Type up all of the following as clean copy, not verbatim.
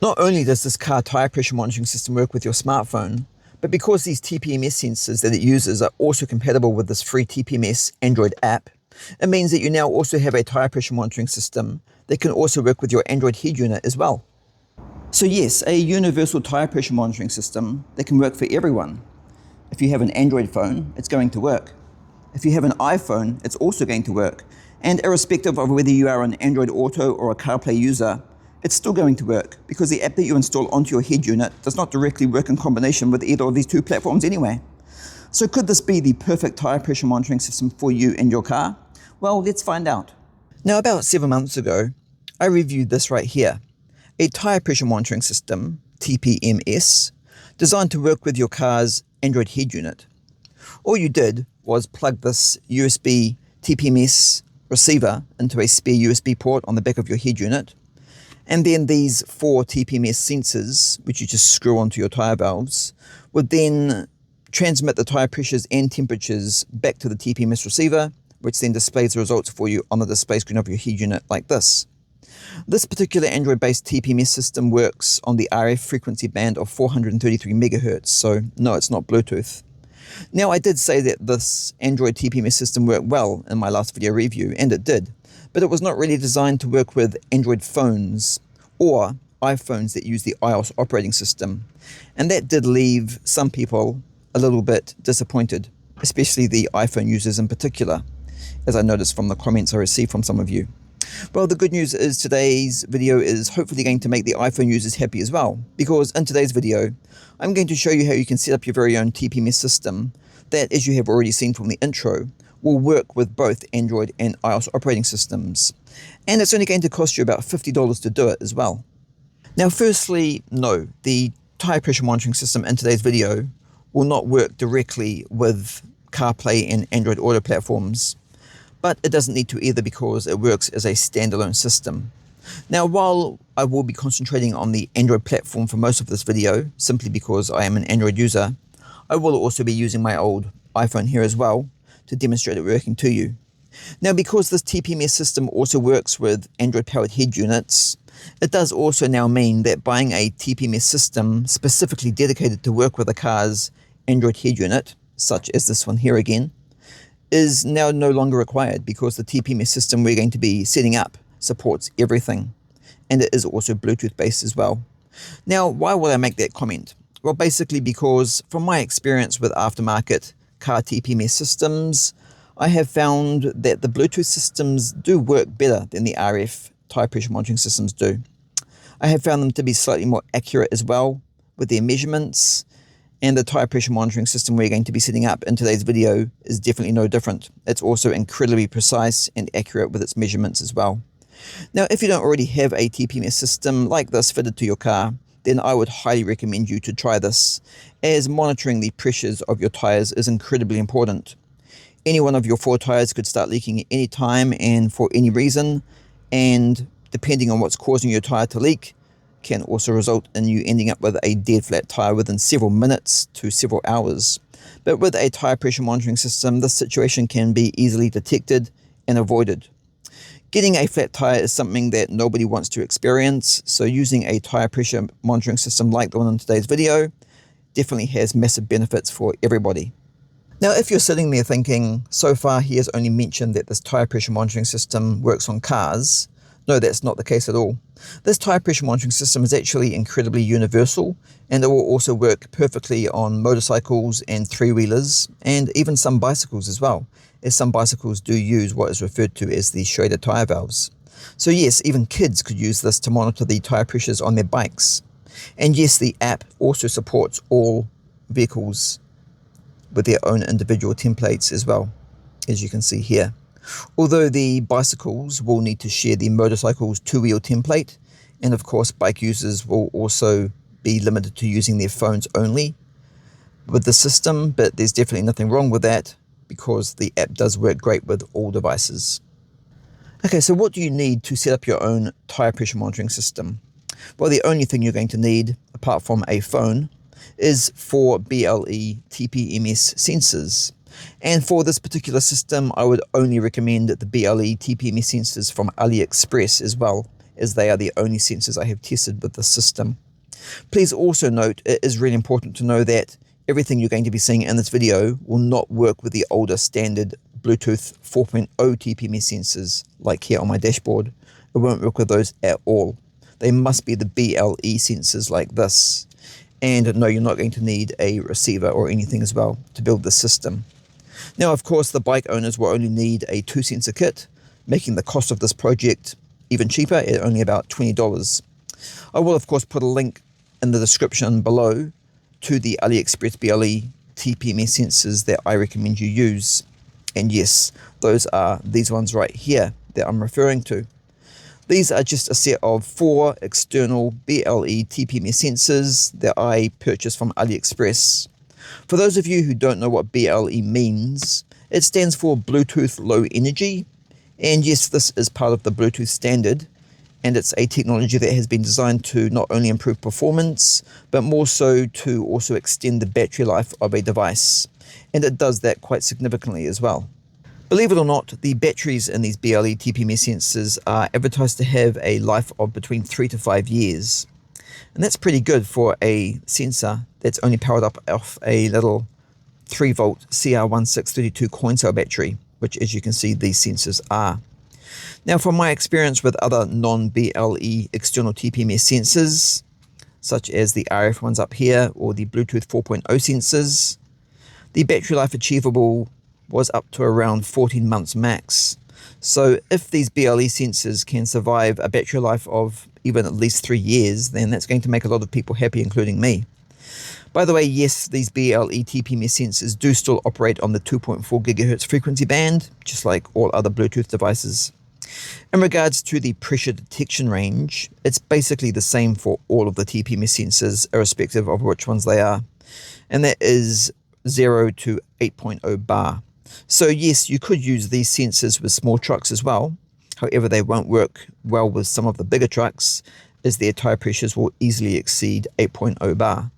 Not only does this car tire pressure monitoring system work with your smartphone, but because these TPMS sensors that it uses are also compatible with this free TPMS Android app, it means that you now also have a tire pressure monitoring system that can also work with your Android head unit as well. So yes, a universal tire pressure monitoring system that can work for everyone. If you have an Android phone, it's going to work. If you have an iPhone, it's also going to work. And irrespective of whether you are an Android Auto or a CarPlay user, it's still going to work because the app that you install onto your head unit does not directly work in combination with either of these two platforms anyway. So could this be the perfect tire pressure monitoring system for you and your car? Well, let's find out. Now, about 7 months ago, I reviewed this right here, a tire pressure monitoring system, TPMS, designed to work with your car's Android head unit. All you did was plug this USB TPMS receiver into a spare USB port on the back of your head unit, and then these 4 TPMS sensors, which you just screw onto your tyre valves, would then transmit the tyre pressures and temperatures back to the TPMS receiver, which then displays the results for you on the display screen of your head unit like this. This particular Android-based TPMS system works on the RF frequency band of 433 megahertz, so no, it's not Bluetooth. Now, I did say that this Android TPMS system worked well in my last video review, and it did, but it was not really designed to work with Android phones or iPhones that use the iOS operating system, and that did leave some people a little bit disappointed, especially the iPhone users in particular, as I noticed from the comments I received from some of you. Well, the good news is today's video is hopefully going to make the iPhone users happy as well, because in today's video, I'm going to show you how you can set up your very own TPMS system that, as you have already seen from the intro, will work with both Android and iOS operating systems. And it's only going to cost you about $50 to do it as well. Now, firstly, no, the tire pressure monitoring system in today's video will not work directly with CarPlay and Android Auto platforms, but it doesn't need to either because it works as a standalone system. Now, while I will be concentrating on the Android platform for most of this video, simply because I am an Android user, I will also be using my old iPhone here as well to demonstrate it working to you. Now, because this TPMS system also works with Android-powered head units, it does also now mean that buying a TPMS system specifically dedicated to work with a car's Android head unit, such as this one here again, is now no longer required because the TPMS system we're going to be setting up supports everything, and it is also Bluetooth based as well. Now, why would I make that comment? Well, basically because from my experience with aftermarket car TPMS systems, I have found that the Bluetooth systems do work better than the RF tire pressure monitoring systems do. I have found them to be slightly more accurate as well with their measurements, and the tire pressure monitoring system we're going to be setting up in today's video is definitely no different. It's also incredibly precise and accurate with its measurements as well. Now, if you don't already have a TPMS system like this fitted to your car, then I would highly recommend you to try this, as monitoring the pressures of your tires is incredibly important. Any one of your 4 tires could start leaking at any time and for any reason, and depending on what's causing your tire to leak, can also result in you ending up with a dead flat tire within several minutes to several hours. But with a tire pressure monitoring system, this situation can be easily detected and avoided. Getting a flat tire is something that nobody wants to experience, so using a tire pressure monitoring system like the one in today's video definitely has massive benefits for everybody. Now, if you're sitting there thinking, so far he has only mentioned that this tire pressure monitoring system works on cars, no, that's not the case at all. This tire pressure monitoring system is actually incredibly universal, and it will also work perfectly on motorcycles and 3-wheelers, and even some bicycles as well, as some bicycles do use what is referred to as the Schrader tire valves. So yes, even kids could use this to monitor the tire pressures on their bikes. And yes, the app also supports all vehicles with their own individual templates as well, as you can see here. Although the bicycles will need to share the motorcycle's 2-wheel template, and of course bike users will also be limited to using their phones only with the system, but there's definitely nothing wrong with that because the app does work great with all devices. Okay, so what do you need to set up your own tire pressure monitoring system? Well, the only thing you're going to need, apart from a phone, is 4 BLE TPMS sensors. And for this particular system, I would only recommend the BLE TPMS sensors from AliExpress as well, as they are the only sensors I have tested with the system. Please also note, it is really important to know that everything you're going to be seeing in this video will not work with the older standard Bluetooth 4.0 TPMS sensors, like here on my dashboard. It won't work with those at all. They must be the BLE sensors like this. And no, you're not going to need a receiver or anything as well to build the system. Now, of course, the bike owners will only need a 2-sensor kit, making the cost of this project even cheaper at only about $20. I will, of course, put a link in the description below to the AliExpress BLE TPMS sensors that I recommend you use. And yes, those are these ones right here that I'm referring to. These are just a set of 4 external BLE TPMS sensors that I purchased from AliExpress. For those of you who don't know what BLE means, it stands for Bluetooth Low Energy. And yes, this is part of the Bluetooth standard. And it's a technology that has been designed to not only improve performance, but more so to also extend the battery life of a device. And it does that quite significantly as well. Believe it or not, the batteries in these BLE TPMS sensors are advertised to have a life of between 3 to 5 years. And that's pretty good for a sensor that's only powered up off a little 3-volt CR1632 coin cell battery, which, as you can see, these sensors are. Now, from my experience with other non-BLE external TPMS sensors, such as the RF ones up here or the Bluetooth 4.0 sensors, the battery life achievable was up to around 14 months max. So if these BLE sensors can survive a battery life of even at least 3 years, then that's going to make a lot of people happy, including me. By the way, yes, these BLE TPMS sensors do still operate on the 2.4 GHz frequency band, just like all other Bluetooth devices. In regards to the pressure detection range, it's basically the same for all of the TPMS sensors, irrespective of which ones they are. And that is 0 to 8.0 bar. So yes, you could use these sensors with small trucks as well. However, they won't work well with some of the bigger trucks, as their tire pressures will easily exceed 8.0 bar.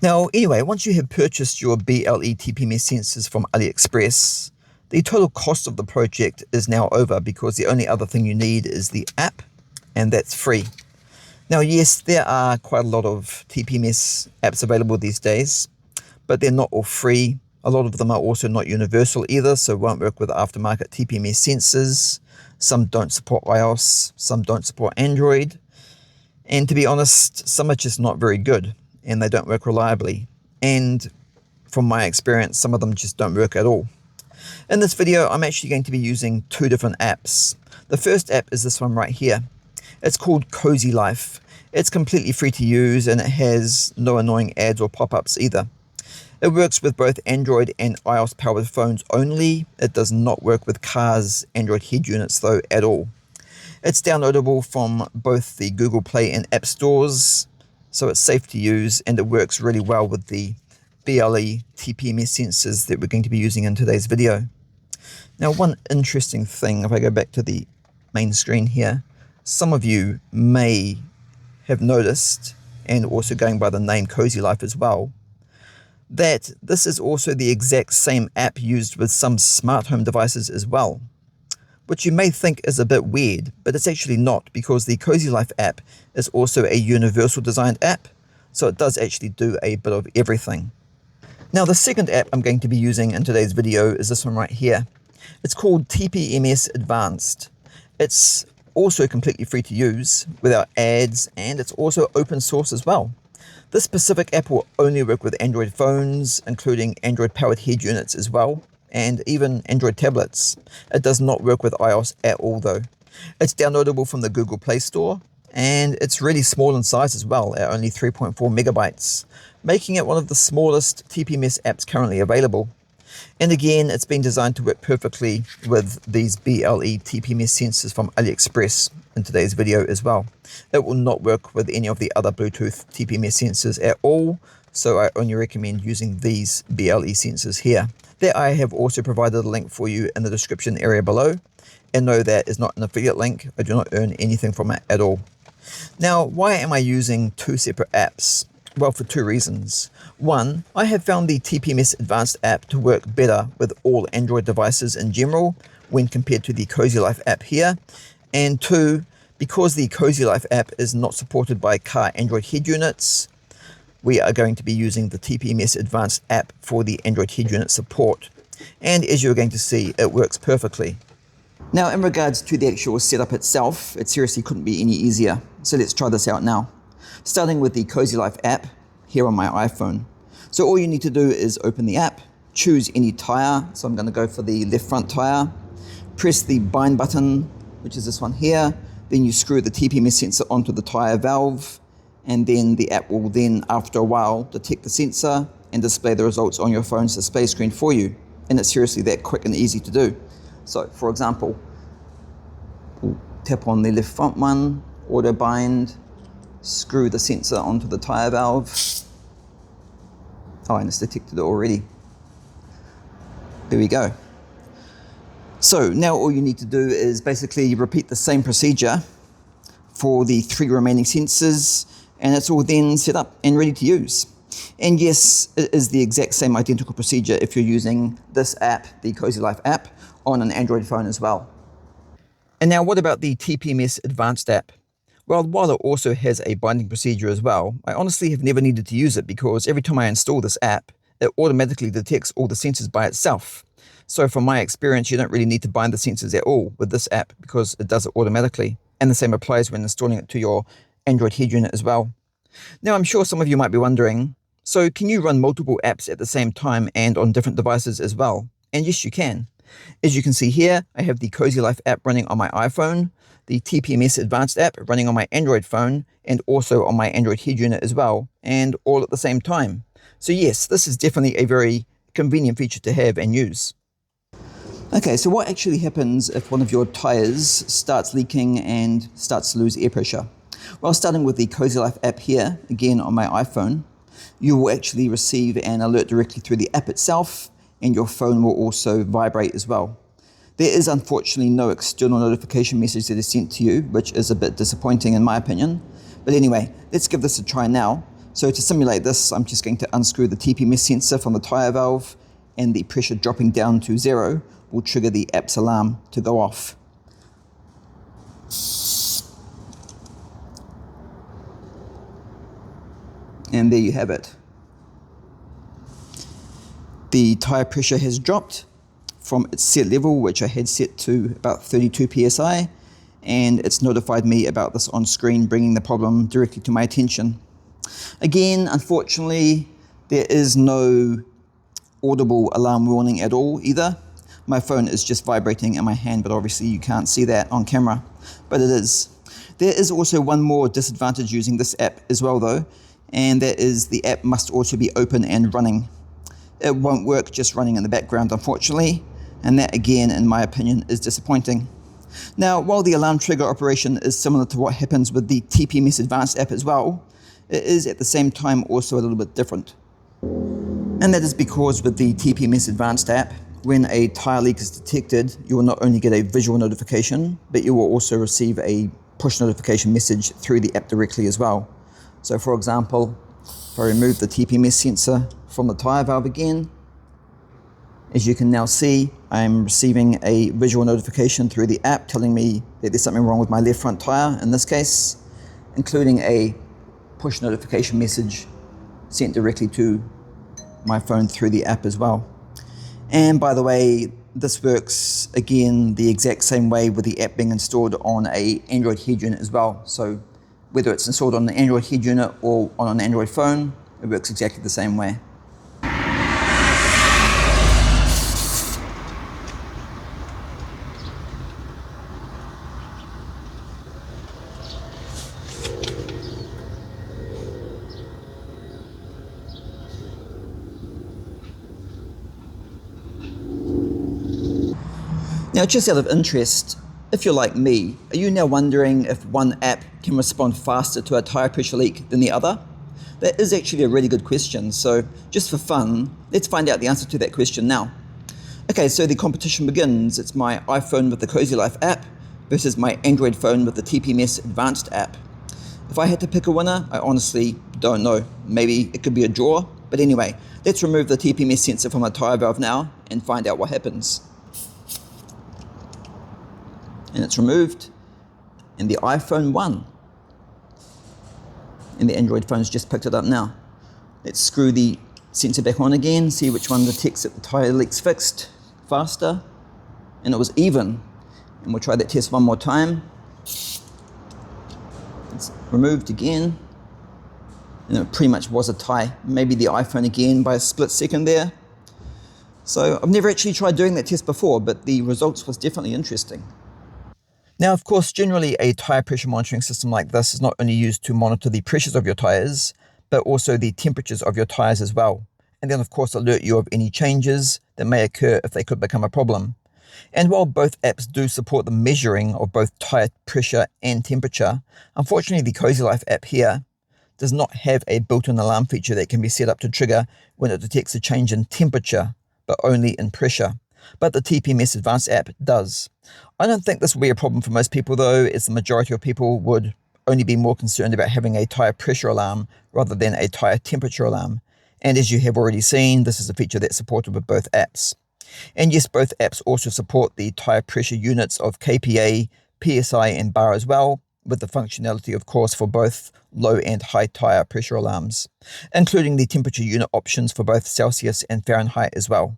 Now, anyway, once you have purchased your BLE TPMS sensors from AliExpress, the total cost of the project is now over, because the only other thing you need is the app, and that's free. Now, yes, there are quite a lot of TPMS apps available these days, but they're not all free. A lot of them are also not universal either, so won't work with aftermarket TPMS sensors. Some don't support iOS, some don't support Android. And to be honest, some are just not very good, and they don't work reliably. And from my experience, some of them just don't work at all. In this video, I'm actually going to be using 2 different apps. The first app is this one right here. It's called Cozy Life. It's completely free to use, and it has no annoying ads or pop-ups either. It works with both Android and iOS powered phones only. It does not work with cars' Android head units though at all. It's downloadable from both the Google Play and App Stores, so it's safe to use, and it works really well with the BLE TPMS sensors that we're going to be using in today's video. Now, one interesting thing, if I go back to the main screen here, some of you may have noticed, and also going by the name Cozy Life as well, that this is also the exact same app used with some smart home devices as well, which you may think is a bit weird, but it's actually not, because the Cozy Life app is also a universal designed app, so it does actually do a bit of everything. Now, the second app I'm going to be using in today's video is this one right here. It's called TPMS Advanced. It's also completely free to use without ads, and it's also open source as well. This specific app will only work with Android phones, including Android powered head units as well, and even Android tablets. It does not work with iOS at all though. It's downloadable from the Google Play Store, and it's really small in size as well, at only 3.4 megabytes, making it one of the smallest TPMS apps currently available. And again, it's been designed to work perfectly with these BLE TPMS sensors from AliExpress in today's video as well. It will not work with any of the other Bluetooth TPMS sensors at all, so I only recommend using these BLE sensors here. There I have also provided a link for you in the description area below, and no, that is not an affiliate link. I do not earn anything from it at all. Now, why am I using 2 separate apps? Well, for 2 reasons. One, I have found the TPMS Advanced app to work better with all Android devices in general when compared to the Cozy Life app here. And 2, Because the Cozy Life app is not supported by car Android head units, we are going to be using the TPMS Advanced app for the Android head unit support. And as you're going to see, it works perfectly. Now, in regards to the actual setup itself, it seriously couldn't be any easier. So let's try this out now. Starting with the Cozy Life app here on my iPhone. So all you need to do is open the app, choose any tyre. So I'm going to go for the left front tyre. Press the bind button, which is this one here. Then you screw the TPMS sensor onto the tyre valve, and then the app will then, after a while, detect the sensor and display the results on your phone's display screen for you. And it's seriously that quick and easy to do. So, for example, we'll tap on the left front one, auto bind, screw the sensor onto the tyre valve. Oh, and it's detected it already. There we go. So now all you need to do is basically repeat the same procedure for the 3 remaining sensors, and it's all then set up and ready to use. And yes, it is the exact same identical procedure if you're using this app, the Cozy Life app, on an Android phone as well. And now what about the TPMS Advanced app? Well, while it also has a binding procedure as well, I honestly have never needed to use it because every time I install this app, it automatically detects all the sensors by itself. So from my experience, you don't really need to bind the sensors at all with this app because it does it automatically. And the same applies when installing it to your Android head unit as well. Now, I'm sure some of you might be wondering, so can you run multiple apps at the same time and on different devices as well? And yes, you can. As you can see here, I have the Cozy Life app running on my iPhone, the TPMS Advanced app running on my Android phone, and also on my Android head unit as well, and all at the same time. So yes, this is definitely a very convenient feature to have and use. Okay, so what actually happens if one of your tyres starts leaking and starts to lose air pressure? Well, starting with the Cozy Life app here, again on my iPhone, you will actually receive an alert directly through the app itself, and your phone will also vibrate as well. There is unfortunately no external notification message that is sent to you, which is a bit disappointing in my opinion. But anyway, let's give this a try now. So to simulate this, I'm just going to unscrew the TPMS sensor from the tyre valve, and the pressure dropping down to 0 will trigger the app's alarm to go off. And there you have it. The tyre pressure has dropped from its set level, which I had set to about 32 psi, and it's notified me about this on screen, bringing the problem directly to my attention. Again, unfortunately, there is no audible alarm warning at all either. My phone is just vibrating in my hand, but obviously you can't see that on camera, but it is. There is also one more disadvantage using this app as well though, and that is the app must also be open and running. It won't work just running in the background, unfortunately, and that again, in my opinion, is disappointing. Now, while the alarm trigger operation is similar to what happens with the TPMS Advanced app as well, it is at the same time also a little bit different. And that is because with the TPMS Advanced app, when a tyre leak is detected, you will not only get a visual notification, but you will also receive a push notification message through the app directly as well. So for example, if I remove the TPMS sensor from the tyre valve again, as you can now see, I'm receiving a visual notification through the app telling me that there's something wrong with my left front tyre in this case, including a push notification message sent directly to my phone through the app as well. And by the way, this works again the exact same way with the app being installed on an Android head unit as well. So whether it's installed on an Android head unit or on an Android phone, it works exactly the same way. Now, just out of interest, if you're like me, are you now wondering if one app can respond faster to a tyre pressure leak than the other? That is actually a really good question, so just for fun, let's find out the answer to that question now. Okay, so the competition begins. It's my iPhone with the Cozy Life app versus my Android phone with the TPMS Advanced app. If I had to pick a winner, I honestly don't know. Maybe it could be a draw, but anyway, let's remove the TPMS sensor from the tyre valve now and find out what happens. And it's removed. and the iPhone 1. And the Android phone's just picked it up now. Let's screw the sensor back on again, see which one detects that the tyre leak's fixed faster. And it was even. And we'll try that test one more time. It's removed again. And it pretty much was a tie. Maybe the iPhone again by a split second there. So I've never actually tried doing that test before, but the results was definitely interesting. Now, of course, generally a tyre pressure monitoring system like this is not only used to monitor the pressures of your tyres, but also the temperatures of your tyres as well. And then, of course, alert you of any changes that may occur if they could become a problem. And while both apps do support the measuring of both tyre pressure and temperature, unfortunately the Cozy Life app here does not have a built-in alarm feature that can be set up to trigger when it detects a change in temperature, but only in pressure. But the TPMS Advanced app does. I don't think this will be a problem for most people though, as the majority of people would only be more concerned about having a tyre pressure alarm rather than a tyre temperature alarm. And as you have already seen, this is a feature that's supported with both apps. And yes, both apps also support the tyre pressure units of kPa, PSI and bar as well, with the functionality of course for both low and high tyre pressure alarms, including the temperature unit options for both Celsius and Fahrenheit as well.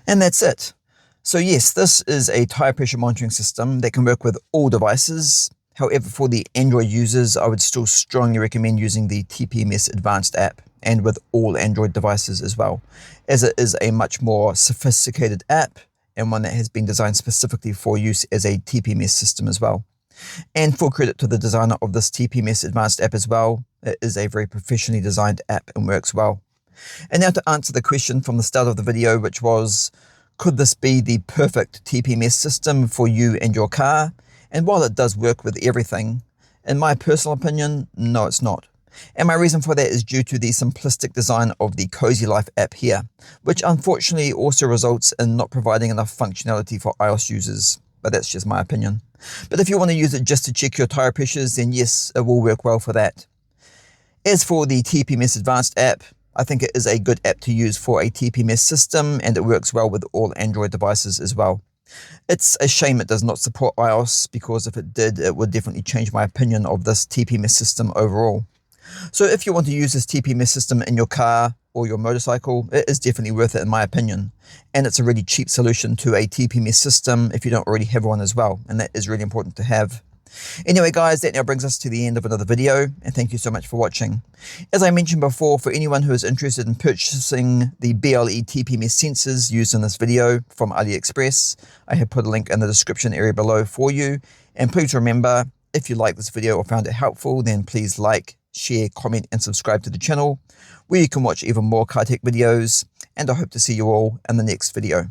And that's it. So yes, this is a tyre pressure monitoring system that can work with all devices. However, for the Android users, I would still strongly recommend using the TPMS Advanced app and with all Android devices as well, as it is a much more sophisticated app and one that has been designed specifically for use as a TPMS system as well. And full credit to the designer of this TPMS Advanced app as well. It is a very professionally designed app and works well. And now to answer the question from the start of the video, which was, could this be the perfect TPMS system for you and your car? And while it does work with everything, in my personal opinion, no, it's not. And my reason for that is due to the simplistic design of the Cozy Life app here, which unfortunately also results in not providing enough functionality for iOS users. But that's just my opinion. But if you want to use it just to check your tyre pressures, then yes, it will work well for that. As for the TPMS Advanced app, I think it is a good app to use for a TPMS system, and it works well with all Android devices as well. It's a shame it does not support iOS, because if it did, it would definitely change my opinion of this TPMS system overall. So if you want to use this TPMS system in your car or your motorcycle, it is definitely worth it in my opinion. And it's a really cheap solution to a TPMS system if you don't already have one as well, and that is really important to have. Anyway guys, that now brings us to the end of another video, and thank you so much for watching. As I mentioned before, for anyone who is interested in purchasing the BLE TPMS sensors used in this video from AliExpress, I have put a link in the description area below for you. And please remember, if you like this video or found it helpful, then please like, share, comment and subscribe to the channel, where you can watch even more car tech videos, and I hope to see you all in the next video.